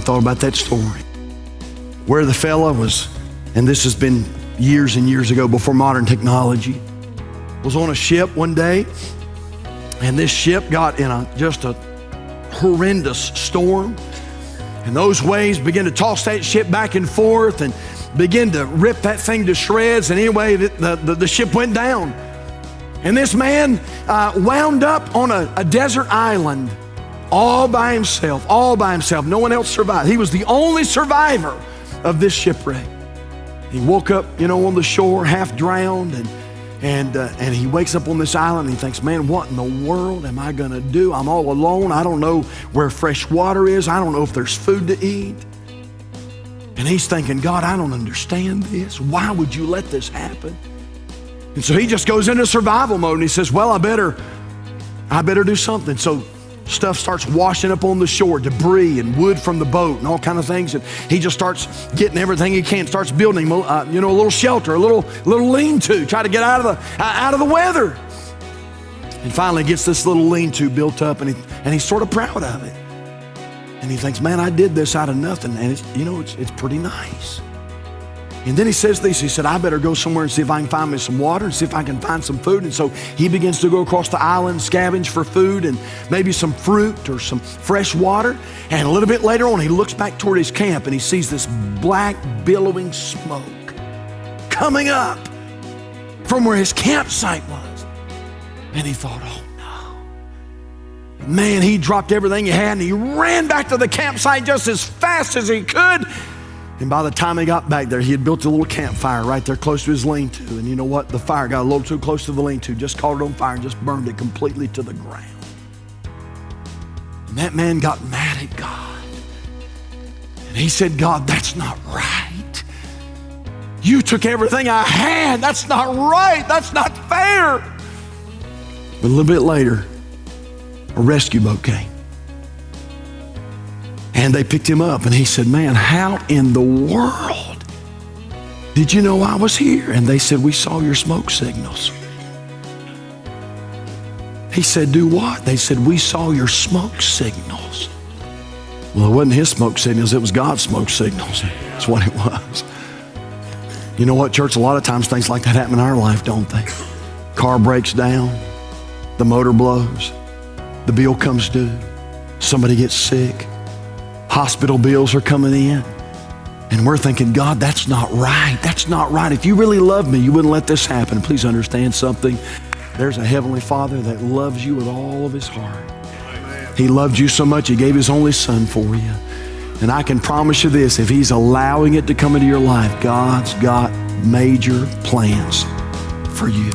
thought about that story where the fella was, and this has been years and years ago before modern technology, was on a ship one day, and this ship got in just a horrendous storm, and those waves began to toss that ship back and forth and begin to rip that thing to shreds. And anyway, the ship went down, and this man wound up on a desert island all by himself. No one else survived. He was the only survivor of this shipwreck. He woke up, on the shore, half drowned, and he wakes up on this island and he thinks, man, what in the world am I gonna do? I'm all alone. I don't know where fresh water is. I don't know if there's food to eat. And he's thinking, God, I don't understand this. Why would you let this happen? And so he just goes into survival mode and he says, well, I better do something. So stuff starts washing up on the shore, debris and wood from the boat and all kind of things. And he just starts getting everything he can, starts building, a little shelter, a little lean-to, try to get out of the weather. And finally gets this little lean-to built up, and he's sort of proud of it. And he thinks, man, I did this out of nothing, and it's pretty nice. And then he says this, he said, I better go somewhere and see if I can find me some water and see if I can find some food. And so he begins to go across the island, scavenge for food and maybe some fruit or some fresh water. And a little bit later on, he looks back toward his camp and he sees this black billowing smoke coming up from where his campsite was. And he thought, oh no. Man, he dropped everything he had and he ran back to the campsite just as fast as he could. And by the time he got back there, he had built a little campfire right there close to his lean-to. And you know what? The fire got a little too close to the lean-to, just caught it on fire and just burned it completely to the ground. And that man got mad at God. And he said, God, that's not right. You took everything I had. That's not right. That's not fair. But a little bit later, a rescue boat came. And they picked him up and he said, man, how in the world did you know I was here? And they said, we saw your smoke signals. He said, do what? They said, we saw your smoke signals. Well, it wasn't his smoke signals, it was God's smoke signals. That's what it was. You know what, church? A lot of times things like that happen in our life, don't they? Car breaks down, the motor blows, the bill comes due, somebody gets sick, hospital bills are coming in, and we're thinking, God, that's not right. That's not right. If you really love me, you wouldn't let this happen. Please understand something. There's a heavenly Father that loves you with all of his heart. He loved you so much, he gave his only son for you. And I can promise you this, if he's allowing it to come into your life, God's got major plans for you.